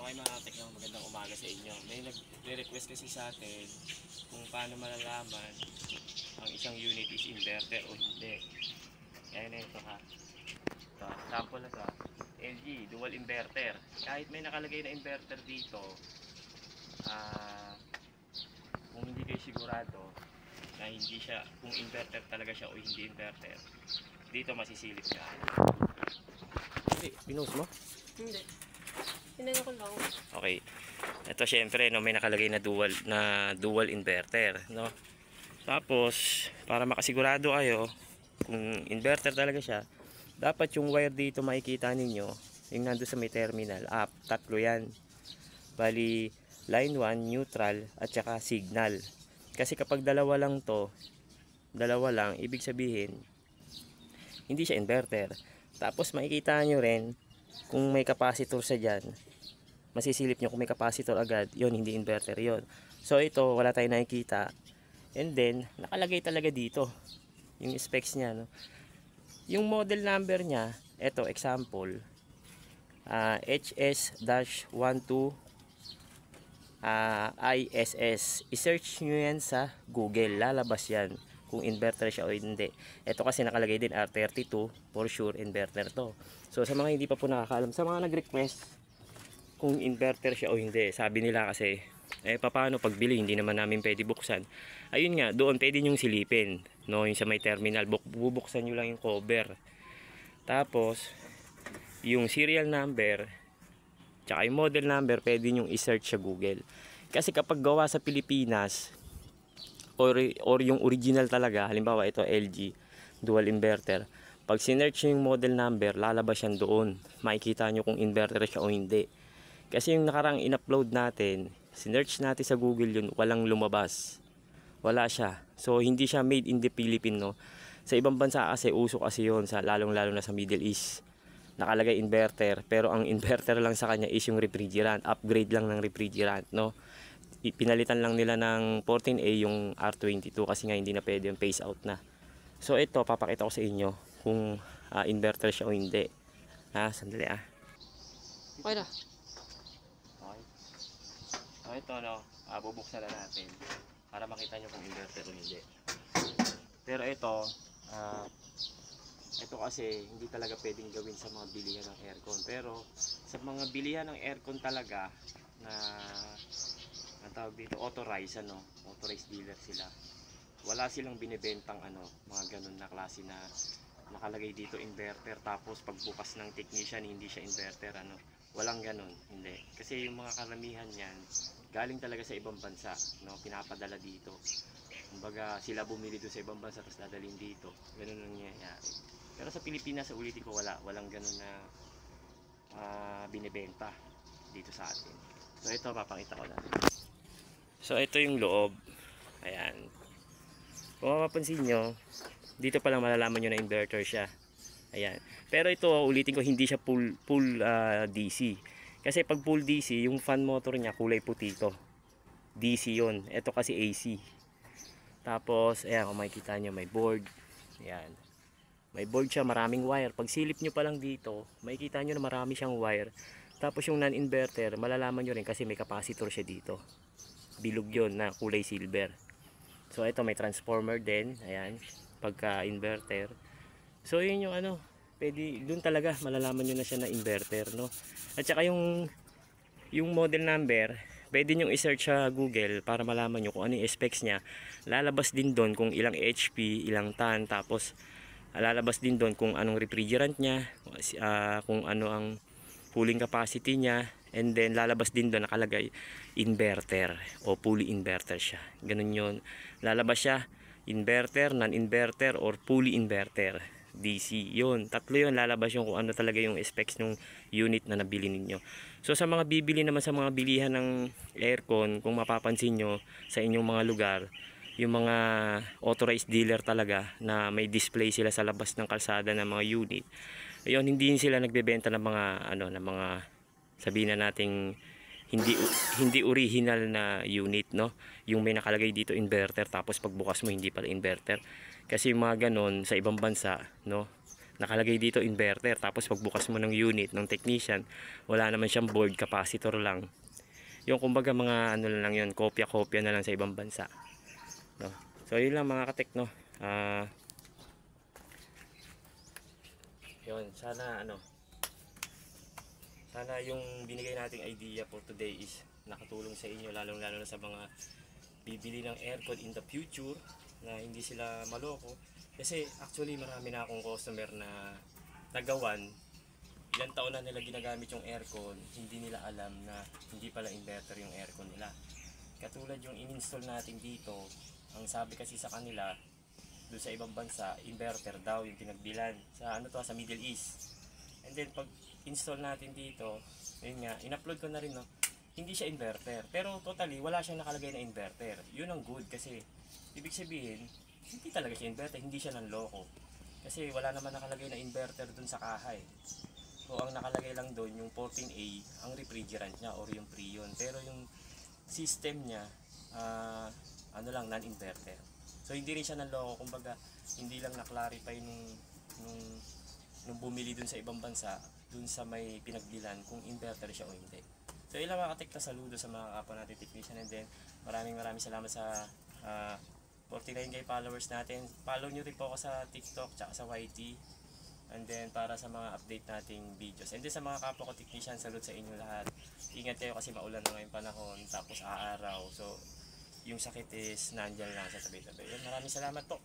Okay mga katekram, magandang umaga sa inyo. May nagre-request kasi sa atin kung paano malalaman ang isang unit is inverter o hindi. Kaya na ito ha. Ito, sample na sa LG dual inverter. Kahit may nakalagay na inverter dito, kung hindi kayo sigurado na hindi siya, kung inverter talaga siya o hindi inverter, dito masisilip niya. Hindi, pinost mo? Hindi. Tinanong ko lang. Okay. Ito syempre no, may nakalagay na dual inverter, no. Tapos para makasigurado kayo kung inverter talaga siya, dapat yung wire dito makikita ninyo, yung nandoon sa may terminal, tatlo yan. Bali line 1, neutral at saka signal. Kasi kapag dalawa lang to, dalawa lang, ibig sabihin hindi siya inverter. Tapos makikita nyo rin kung may capacitor sa dyan, masisilip nyo kung may capacitor agad, yon hindi inverter yon. So ito wala tayong nakikita, and then nakalagay talaga dito yung specs nya, no? Yung model number nya, ito example, HS-12 ISS. I-search nyo yan sa Google, lalabas yan kung inverter siya o hindi. Ito kasi nakalagay din R32, for sure inverter to. So sa mga hindi pa po nakakaalam, sa mga nag-request kung inverter siya o hindi, sabi nila kasi paano pagbili, hindi naman namin pwede buksan. Ayun nga, doon pwede nyong silipin, no, yung sa may terminal, bubuksan nyo lang yung cover, tapos yung serial number tsaka yung model number pwede nyong i-search sa Google. Kasi kapag gawa sa Pilipinas or yung original talaga, halimbawa ito LG dual inverter, pag sinearch nyo yung model number, lalabas yan doon, makikita nyo kung inverter siya o hindi. Kasi yung nakarang in-upload natin, sinearch natin sa Google yun, walang lumabas, wala siya. So hindi siya made in the Philippines, no? Sa ibang bansa kasi uso kasi yun, sa lalong lalo na sa Middle East, nakalagay inverter, pero ang inverter lang sa kanya is yung refrigerant, upgrade lang ng refrigerant, no? Pinalitan lang nila ng 14A yung R22 kasi nga hindi na pwede yung phase out na. So ito papakita ko sa inyo kung inverter siya o hindi. Sandali Okay na. Okay. So ito no, bubuksan na natin para makita nyo kung inverter o hindi. Pero ito kasi hindi talaga pwedeng gawin sa mga bilihan ng aircon. Pero sa mga bilihan ng aircon talaga na ang tawag dito, authorized, authorized dealer sila, wala silang binibentang mga ganun na klase na nakalagay dito inverter, tapos pagbukas ng technician hindi siya inverter, walang ganun, hindi. Kasi yung mga karamihan yan galing talaga sa ibang bansa, no, pinapadala dito. Kumbaga sila bumili doon sa ibang bansa tapos dadalhin dito, ganun ang nangyayari. Pero sa Pilipinas, sa ulitin ko, walang ganun na binibenta dito sa atin. So ito papakita ko na. So ito yung loob, ayan. Kung mapapansin nyo, dito pa lang malalaman nyo na inverter siya. Ayan. Pero ito, ulitin ko, hindi siya full DC. Kasi pag full DC, yung fan motor niya kulay puti ito. DC yun. Ito kasi AC. Tapos, ayan, kung makikita nyo, may board. Ayan. May board siya, maraming wire. Pag silip nyo pa lang dito, makikita nyo na marami siyang wire. Tapos yung non-inverter, malalaman nyo rin kasi may capacitor siya dito. Bilog yun na kulay silver. So ito may transformer din, ayan, pagka inverter. So yun yung pwede doon talaga malalaman niyo na siya na inverter, no. At saka yung model number, pwede niyo i-search sa Google para malaman niyo kung ano yung specs niya. Lalabas din doon kung ilang HP, ilang tan, tapos lalabas din doon kung anong refrigerant niya, kung ano ang cooling capacity niya, and then lalabas din doon nakalagay inverter o fully inverter siya. Ganun yun. Lalabas siya inverter, non-inverter, or fully inverter DC. Yun, tatlo yun lalabas yung kung ano talaga yung specs ng unit na nabili ninyo. So sa mga bibili naman sa mga bilihan ng aircon, kung mapapansin nyo sa inyong mga lugar, yung mga authorized dealer talaga na may display sila sa labas ng kalsada ng mga unit, ayun, hindi sila nagbebenta ng mga ng mga sabihin na nating hindi original na unit, no, yung may nakalagay dito inverter tapos pagbukas mo hindi pala inverter. Kasi yung mga ganon sa ibang bansa, no, nakalagay dito inverter, tapos pagbukas mo ng unit ng technician, wala naman siyang board, capacitor lang. Yung kumbaga mga ano lang yun, kopya-kopya na lang sa ibang bansa, no? So yun lang mga katek, no. Yun, sana yung binigay nating idea for today is nakatulong sa inyo, lalo na sa mga bibili ng aircon in the future, na hindi sila maloko. Kasi actually marami na akong customer na nagawan, ilang taon na nila ginagamit yung aircon, hindi nila alam na hindi pala inverter yung aircon nila. Katulad yung in-install natin dito, ang sabi kasi sa kanila doon sa ibang bansa, inverter daw yung pinagbilan sa sa Middle East. And then pag install natin dito, yun nga, in-upload ko na rin, no, hindi siya inverter, pero totally wala siyang nakalagay na inverter. Yun ang good, kasi ibig sabihin hindi talaga siya inverter, hindi siya nanloko, kasi wala naman nakalagay na inverter dun sa kahay. So ang nakalagay lang doon yung 14A, ang refrigerant niya or yung Freon, pero yung system niya lang, non-inverter. So hindi rin siya nanloko, kumbaga hindi lang na-clarify nung bumili dun sa ibang bansa, dun sa may pinagbilan, kung inverter siya o hindi. So ilang mga katekta, saludo sa mga kapwa natin technician, and then maraming salamat sa 49k followers natin. Follow nyo rin po ako sa TikTok tsaka sa YT. And then para sa mga update nating videos. And then sa mga kapwa ko technician, salute sa inyo lahat. Ingat kayo kasi maulan na ngayong panahon, tapos aaraw. So yung sakit is nandyan lang sa tabi-tabi. Maraming salamat po.